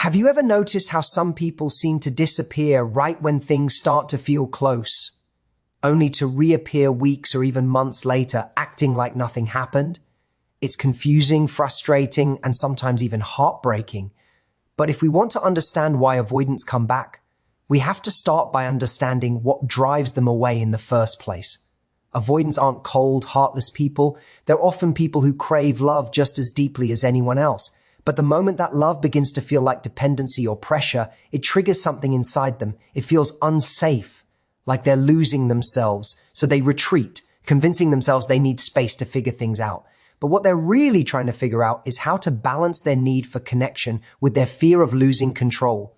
Have you ever noticed how some people seem to disappear right when things start to feel close, only to reappear weeks or even months later, acting like nothing happened? It's confusing, frustrating, and sometimes even heartbreaking. But if we want to understand why avoidants come back, we have to start by understanding what drives them away in the first place. Avoidants aren't cold, heartless people. They're often people who crave love just as deeply as anyone else. But the moment that love begins to feel like dependency or pressure, it triggers something inside them. It feels unsafe, like they're losing themselves. So they retreat, convincing themselves they need space to figure things out. But what they're really trying to figure out is how to balance their need for connection with their fear of losing control.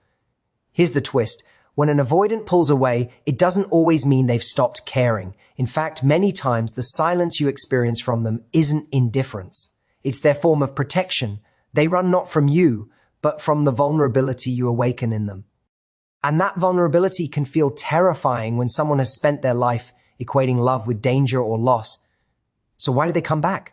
Here's the twist. When an avoidant pulls away, it doesn't always mean they've stopped caring. In fact, many times the silence you experience from them isn't indifference. It's their form of protection. They run not from you, but from the vulnerability you awaken in them. And that vulnerability can feel terrifying when someone has spent their life equating love with danger or loss. So why do they come back?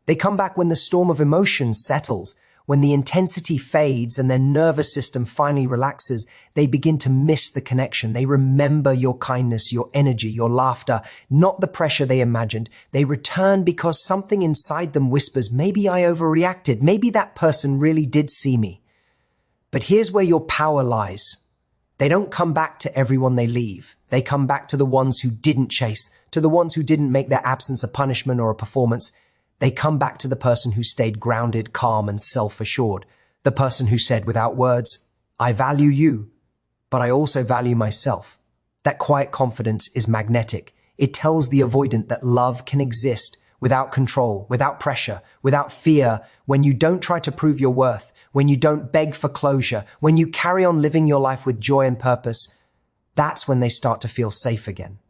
They come back when the storm of emotion settles, when the intensity fades and their nervous system finally relaxes. They begin to miss the connection. They remember your kindness, your energy, your laughter, not the pressure they imagined. They return because something inside them whispers, maybe I overreacted. Maybe that person really did see me. But here's where your power lies. They don't come back to everyone they leave. They come back to the ones who didn't chase, to the ones who didn't make their absence a punishment or a performance. They come back to the person who stayed grounded, calm, and self-assured. The person who said without words, I value you, but I also value myself. That quiet confidence is magnetic. It tells the avoidant that love can exist without control, without pressure, without fear, when you don't try to prove your worth, when you don't beg for closure, when you carry on living your life with joy and purpose. That's when they start to feel safe again.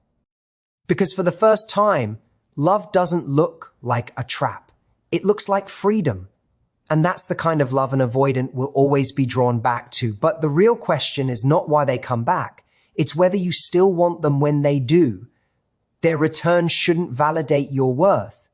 Because for the first time, love doesn't look like a trap. It looks like freedom. And that's the kind of love an avoidant will always be drawn back to. But the real question is not why they come back. It's whether you still want them when they do. Their return shouldn't validate your worth.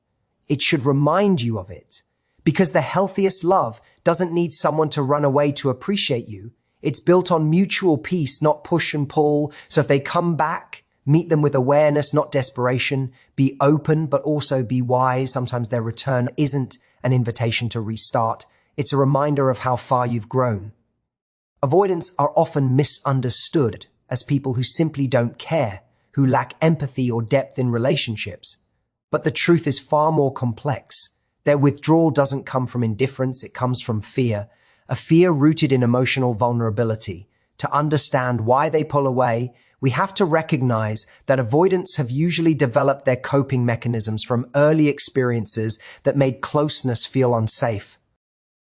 It should remind you of it. Because the healthiest love doesn't need someone to run away to appreciate you. It's built on mutual peace, not push and pull. So if they come back, meet them with awareness, not desperation. Be open, but also be wise. Sometimes their return isn't an invitation to restart. It's a reminder of how far you've grown. Avoidants are often misunderstood as people who simply don't care, who lack empathy or depth in relationships. But the truth is far more complex. Their withdrawal doesn't come from indifference, it comes from fear, a fear rooted in emotional vulnerability. To understand why they pull away, we have to recognize that avoidants have usually developed their coping mechanisms from early experiences that made closeness feel unsafe.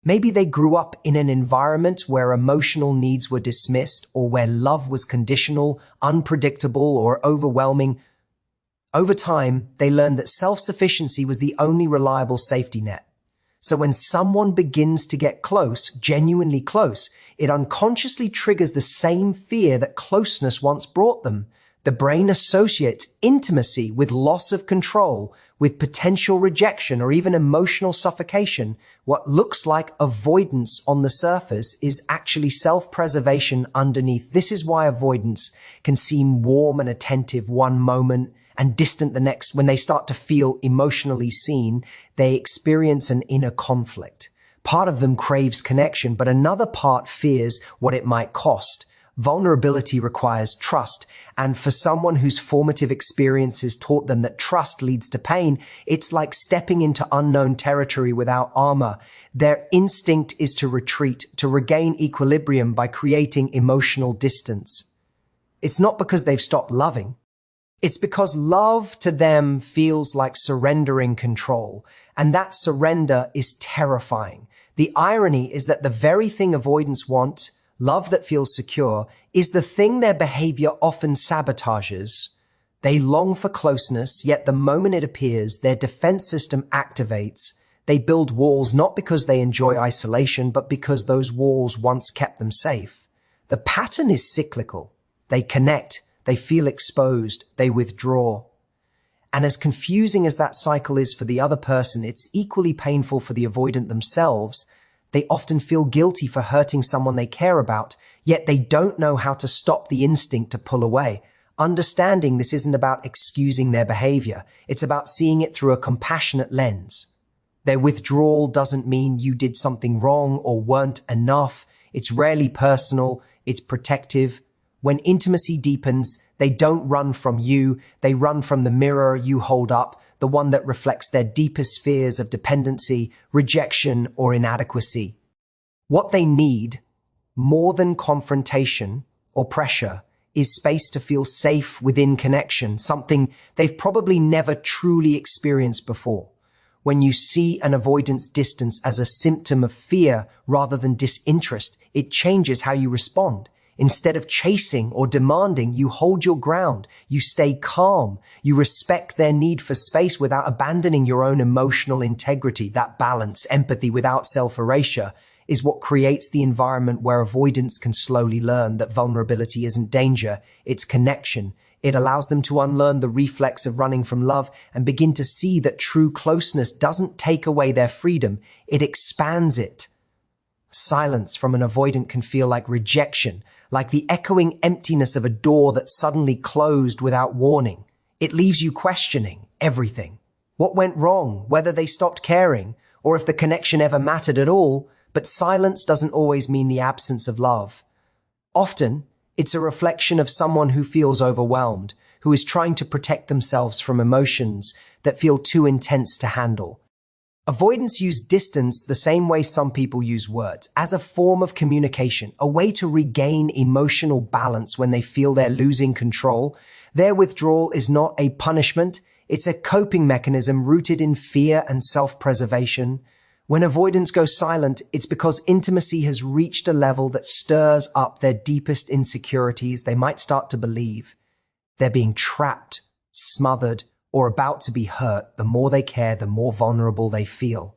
Maybe they grew up in an environment where emotional needs were dismissed or where love was conditional, unpredictable, or overwhelming. Over time, they learned that self-sufficiency was the only reliable safety net. So when someone begins to get close, genuinely close, it unconsciously triggers the same fear that closeness once brought them. The brain associates intimacy with loss of control, with potential rejection, or even emotional suffocation. What looks like avoidance on the surface is actually self-preservation underneath. This is why avoidance can seem warm and attentive one moment and distant the next. When they start to feel emotionally seen, they experience an inner conflict. Part of them craves connection, but another part fears what it might cost. Vulnerability requires trust, and for someone whose formative experiences taught them that trust leads to pain, it's like stepping into unknown territory without armor. Their instinct is to retreat, to regain equilibrium by creating emotional distance. It's not because they've stopped loving. It's because love to them feels like surrendering control, and that surrender is terrifying. The irony is that the very thing avoidants want, love that feels secure, is the thing their behavior often sabotages. They long for closeness, yet the moment it appears, their defense system activates. They build walls not because they enjoy isolation, but because those walls once kept them safe. The pattern is cyclical. They connect, they feel exposed, they withdraw. And as confusing as that cycle is for the other person, it's equally painful for the avoidant themselves. They often feel guilty for hurting someone they care about, yet they don't know how to stop the instinct to pull away. Understanding this isn't about excusing their behavior. It's about seeing it through a compassionate lens. Their withdrawal doesn't mean you did something wrong or weren't enough. It's rarely personal. It's protective. When intimacy deepens, they don't run from you. They run from the mirror you hold up, the one that reflects their deepest fears of dependency, rejection, or inadequacy. What they need, more than confrontation or pressure, is space to feel safe within connection, something they've probably never truly experienced before. When you see an avoidance distance as a symptom of fear rather than disinterest, it changes how you respond. Instead of chasing or demanding, you hold your ground, you stay calm, you respect their need for space without abandoning your own emotional integrity. That balance, empathy without self-erasure, is what creates the environment where avoidance can slowly learn that vulnerability isn't danger, it's connection. It allows them to unlearn the reflex of running from love and begin to see that true closeness doesn't take away their freedom, it expands it. Silence from an avoidant can feel like rejection, like the echoing emptiness of a door that suddenly closed without warning. It leaves you questioning everything. What went wrong, whether they stopped caring, or if the connection ever mattered at all. But silence doesn't always mean the absence of love. Often, it's a reflection of someone who feels overwhelmed, who is trying to protect themselves from emotions that feel too intense to handle. Avoidants use distance the same way some people use words, as a form of communication, a way to regain emotional balance when they feel they're losing control. Their withdrawal is not a punishment, it's a coping mechanism rooted in fear and self-preservation. When avoidants go silent, it's because intimacy has reached a level that stirs up their deepest insecurities. They might start to believe they're being trapped, smothered, or about to be hurt. The more they care, the more vulnerable they feel.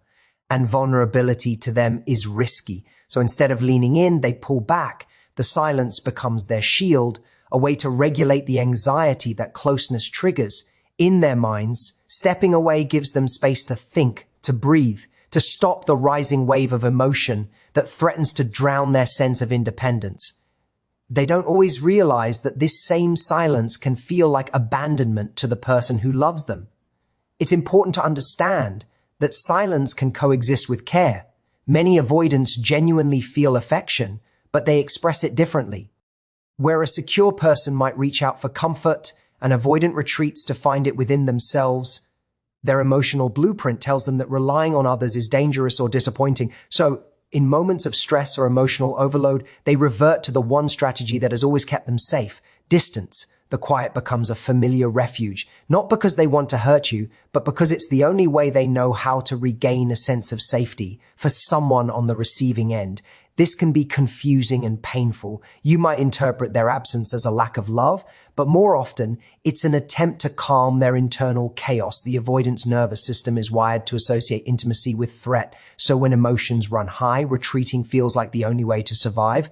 And vulnerability to them is risky. So instead of leaning in, they pull back. The silence becomes their shield, a way to regulate the anxiety that closeness triggers. In their minds, stepping away gives them space to think, to breathe, to stop the rising wave of emotion that threatens to drown their sense of independence. They don't always realize that this same silence can feel like abandonment to the person who loves them. It's important to understand that silence can coexist with care. Many avoidants genuinely feel affection, but they express it differently. Where a secure person might reach out for comfort, an avoidant retreats to find it within themselves. Their emotional blueprint tells them that relying on others is dangerous or disappointing. So, in moments of stress or emotional overload, they revert to the one strategy that has always kept them safe: distance. The quiet becomes a familiar refuge, not because they want to hurt you, but because it's the only way they know how to regain a sense of safety for someone on the receiving end. This can be confusing and painful. You might interpret their absence as a lack of love, but more often, it's an attempt to calm their internal chaos. The avoidance nervous system is wired to associate intimacy with threat, so when emotions run high, retreating feels like the only way to survive.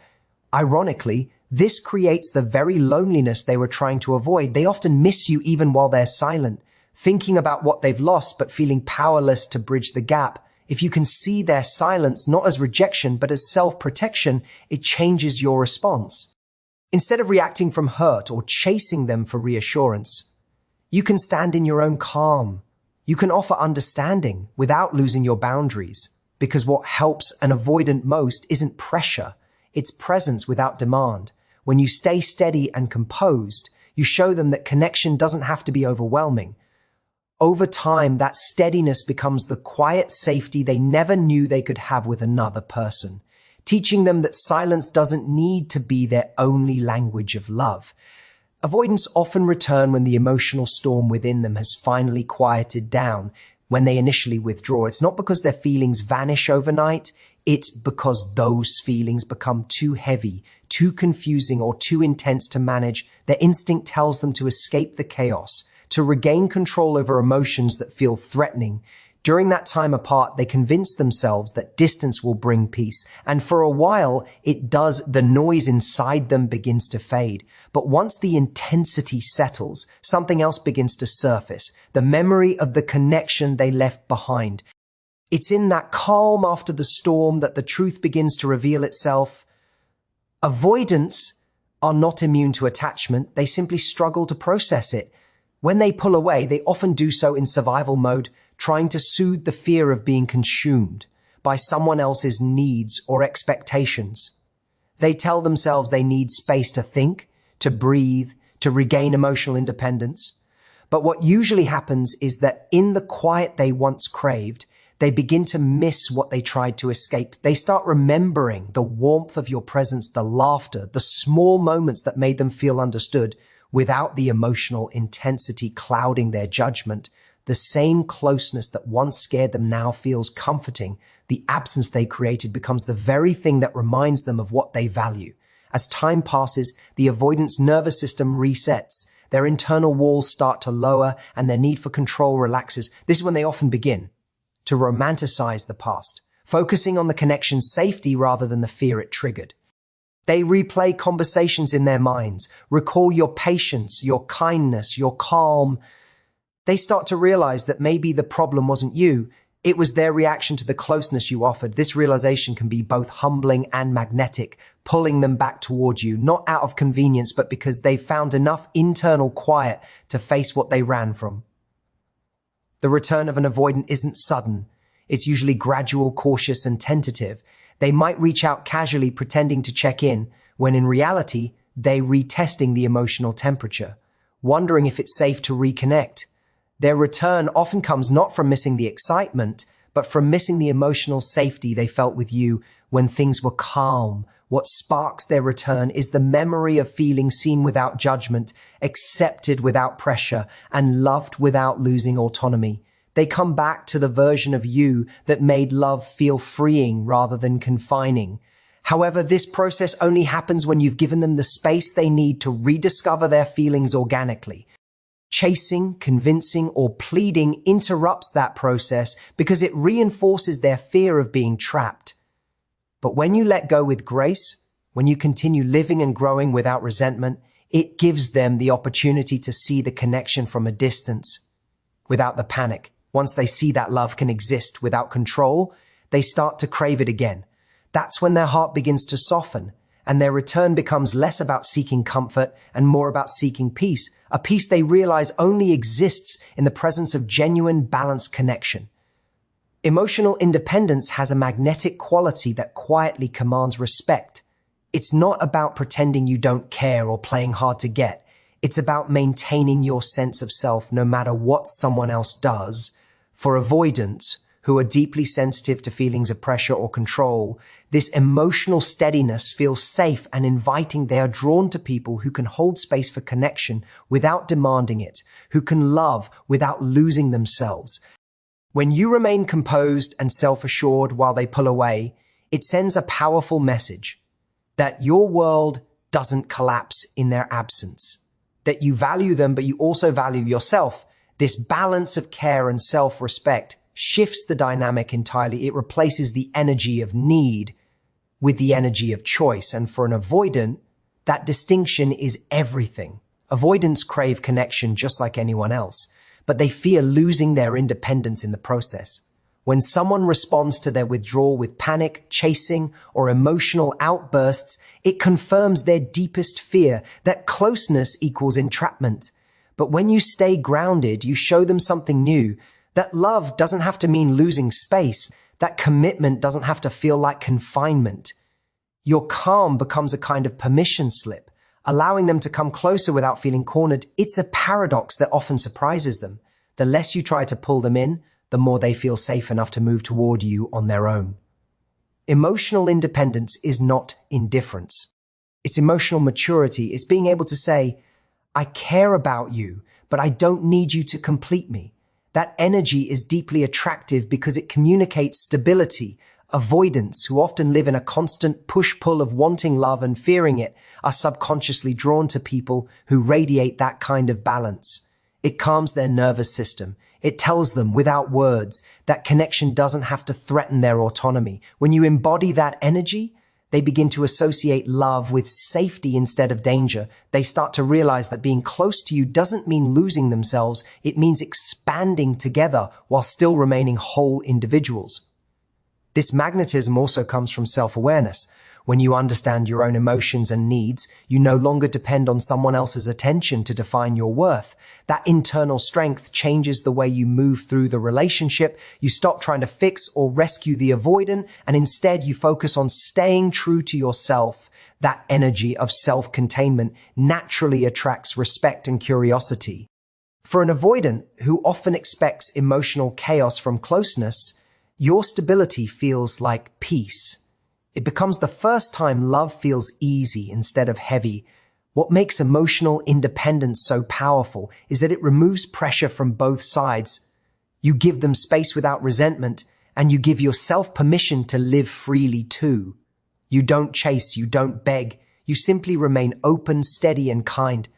Ironically, this creates the very loneliness they were trying to avoid. They often miss you even while they're silent, thinking about what they've lost but feeling powerless to bridge the gap. If you can see their silence not as rejection but as self-protection, it changes your response. Instead of reacting from hurt or chasing them for reassurance, you can stand in your own calm. You can offer understanding without losing your boundaries, because what helps an avoidant most isn't pressure, it's presence without demand. When you stay steady and composed, you show them that connection doesn't have to be overwhelming. Over time, that steadiness becomes the quiet safety they never knew they could have with another person, teaching them that silence doesn't need to be their only language of love. Avoidants often return when the emotional storm within them has finally quieted down. When they initially withdraw, it's not because their feelings vanish overnight, it's because those feelings become too heavy, too confusing, or too intense to manage. Their instinct tells them to escape the chaos, to regain control over emotions that feel threatening. During that time apart, they convince themselves that distance will bring peace. And for a while, it does. The noise inside them begins to fade. But once the intensity settles, something else begins to surface. The memory of the connection they left behind. It's in that calm after the storm that the truth begins to reveal itself. Avoidants are not immune to attachment. They simply struggle to process it. When they pull away, they often do so in survival mode, trying to soothe the fear of being consumed by someone else's needs or expectations. They tell themselves they need space to think, to breathe, to regain emotional independence. But what usually happens is that in the quiet they once craved, they begin to miss what they tried to escape. They start remembering the warmth of your presence, the laughter, the small moments that made them feel understood without the emotional intensity clouding their judgment. The same closeness that once scared them now feels comforting. The absence they created becomes the very thing that reminds them of what they value. As time passes, the avoidance nervous system resets. Their internal walls start to lower and their need for control relaxes. This is when they often begin to romanticize the past, focusing on the connection's safety rather than the fear it triggered. They replay conversations in their minds, recall your patience, your kindness, your calm. They start to realize that maybe the problem wasn't you, it was their reaction to the closeness you offered. This realization can be both humbling and magnetic, pulling them back towards you, not out of convenience, but because they've found enough internal quiet to face what they ran from. The return of an avoidant isn't sudden. It's usually gradual, cautious, and tentative. They might reach out casually, pretending to check in, when in reality, they're retesting the emotional temperature, wondering if it's safe to reconnect. Their return often comes not from missing the excitement, but from missing the emotional safety they felt with you when things were calm. What sparks their return is the memory of feeling seen without judgment, accepted without pressure, and loved without losing autonomy. They come back to the version of you that made love feel freeing rather than confining. However, this process only happens when you've given them the space they need to rediscover their feelings organically. Chasing, convincing, or pleading interrupts that process because it reinforces their fear of being trapped. But when you let go with grace, when you continue living and growing without resentment, it gives them the opportunity to see the connection from a distance, without the panic. Once they see that love can exist without control, they start to crave it again. That's when their heart begins to soften, and their return becomes less about seeking comfort and more about seeking peace, a peace they realize only exists in the presence of genuine, balanced connection. Emotional independence has a magnetic quality that quietly commands respect. It's not about pretending you don't care or playing hard to get. It's about maintaining your sense of self no matter what someone else does. For avoidants, who are deeply sensitive to feelings of pressure or control, this emotional steadiness feels safe and inviting. They are drawn to people who can hold space for connection without demanding it, who can love without losing themselves. When you remain composed and self-assured while they pull away, it sends a powerful message that your world doesn't collapse in their absence, that you value them, but you also value yourself. This balance of care and self-respect shifts the dynamic entirely. It replaces the energy of need with the energy of choice. And for an avoidant, that distinction is everything. Avoidants crave connection just like anyone else, but they fear losing their independence in the process. When someone responds to their withdrawal with panic, chasing, or emotional outbursts, it confirms their deepest fear that closeness equals entrapment. But when you stay grounded, you show them something new, that love doesn't have to mean losing space, that commitment doesn't have to feel like confinement. Your calm becomes a kind of permission slip, allowing them to come closer without feeling cornered. It's a paradox that often surprises them. The less you try to pull them in, the more they feel safe enough to move toward you on their own. Emotional independence is not indifference. It's emotional maturity. It's being able to say, I care about you, but I don't need you to complete me. That energy is deeply attractive because it communicates stability. Avoidants, who often live in a constant push-pull of wanting love and fearing it, are subconsciously drawn to people who radiate that kind of balance. It calms their nervous system. It tells them, without words, that connection doesn't have to threaten their autonomy. When you embody that energy, They begin to associate love with safety instead of danger. They start to realize that being close to you doesn't mean losing themselves. It means expanding together while still remaining whole individuals. This magnetism also comes from self-awareness. When you understand your own emotions and needs, you no longer depend on someone else's attention to define your worth. That internal strength changes the way you move through the relationship. You stop trying to fix or rescue the avoidant, and instead you focus on staying true to yourself. That energy of self-containment naturally attracts respect and curiosity. For an avoidant who often expects emotional chaos from closeness, your stability feels like peace. It becomes the first time love feels easy instead of heavy. What makes emotional independence so powerful is that it removes pressure from both sides. You give them space without resentment, and you give yourself permission to live freely too. You don't chase, you don't beg. You simply remain open, steady, and kind.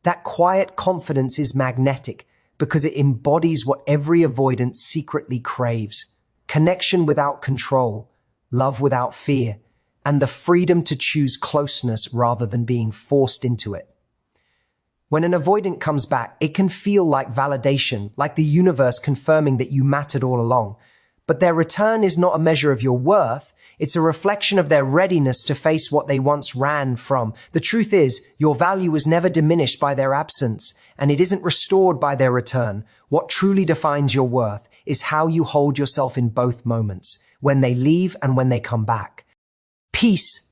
That quiet confidence is magnetic because it embodies what every avoidant secretly craves: connection without control, love without fear, and the freedom to choose closeness rather than being forced into it. When an avoidant comes back, it can feel like validation, like the universe confirming that you mattered all along. But their return is not a measure of your worth. It's a reflection of their readiness to face what they once ran from. The truth is, your value was never diminished by their absence, and it isn't restored by their return. What truly defines your worth is how you hold yourself in both moments, when they leave and when they come back. Peace,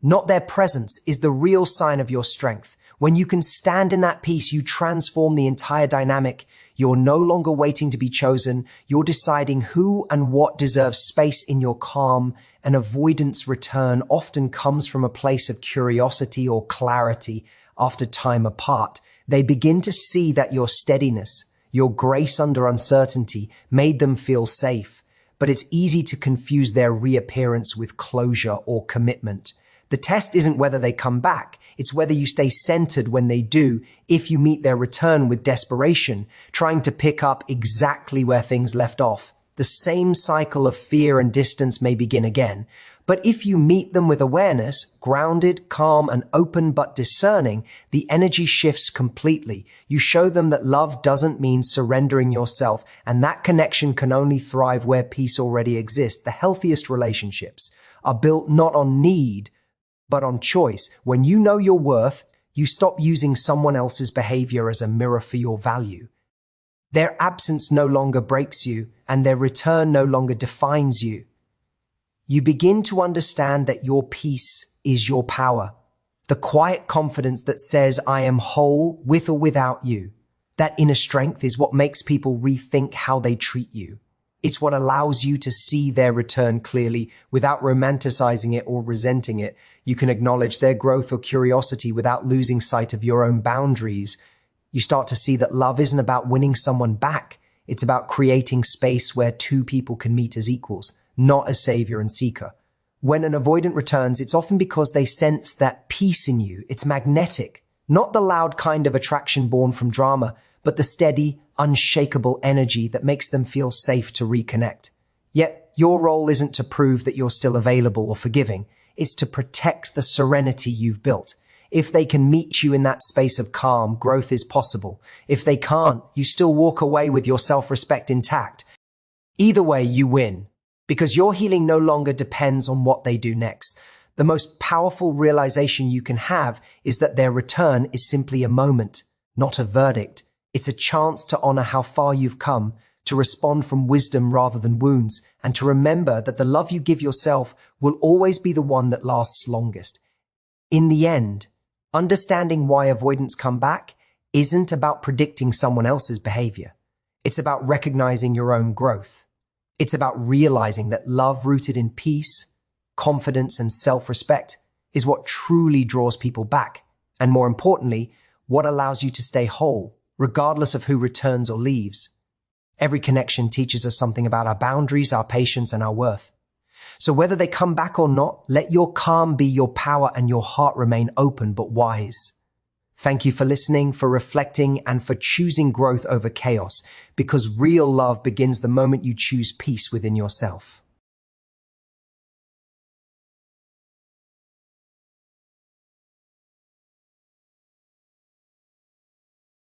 not their presence, is the real sign of your strength. When you can stand in that peace, you transform the entire dynamic. You're no longer waiting to be chosen. You're deciding who and what deserves space in your calm. An avoidance return often comes from a place of curiosity or clarity after time apart. They begin to see that your steadiness, your grace under uncertainty, made them feel safe. But it's easy to confuse their reappearance with closure or commitment. The test isn't whether they come back, it's whether you stay centered when they do. If you meet their return with desperation, trying to pick up exactly where things left off, the same cycle of fear and distance may begin again. But if you meet them with awareness, grounded, calm, and open but discerning, the energy shifts completely. You show them that love doesn't mean surrendering yourself, and that connection can only thrive where peace already exists. The healthiest relationships are built not on need, but on choice. When you know your worth, you stop using someone else's behavior as a mirror for your value. Their absence no longer breaks you, and their return no longer defines you. You begin to understand that your peace is your power. The quiet confidence that says, I am whole with or without you. That inner strength is what makes people rethink how they treat you. It's what allows you to see their return clearly without romanticizing it or resenting it. You can acknowledge their growth or curiosity without losing sight of your own boundaries. You start to see that love isn't about winning someone back. It's about creating space where two people can meet as equals, not as savior and seeker. When an avoidant returns, it's often because they sense that peace in you. It's magnetic, not the loud kind of attraction born from drama, but the steady, unshakable energy that makes them feel safe to reconnect. Yet, your role isn't to prove that you're still available or forgiving. It's to protect the serenity you've built. If they can meet you in that space of calm, growth is possible. If they can't, you still walk away with your self-respect intact. Either way, you win, because your healing no longer depends on what they do next. The most powerful realization you can have is that their return is simply a moment, not a verdict. It's a chance to honor how far you've come, to respond from wisdom rather than wounds, and to remember that the love you give yourself will always be the one that lasts longest. In the end, understanding why avoidants come back isn't about predicting someone else's behavior. It's about recognizing your own growth. It's about realizing that love rooted in peace, confidence, and self-respect is what truly draws people back, and more importantly, what allows you to stay whole, regardless of who returns or leaves. Every connection teaches us something about our boundaries, our patience, and our worth. So whether they come back or not, let your calm be your power and your heart remain open but wise. Thank you for listening, for reflecting, and for choosing growth over chaos, because real love begins the moment you choose peace within yourself.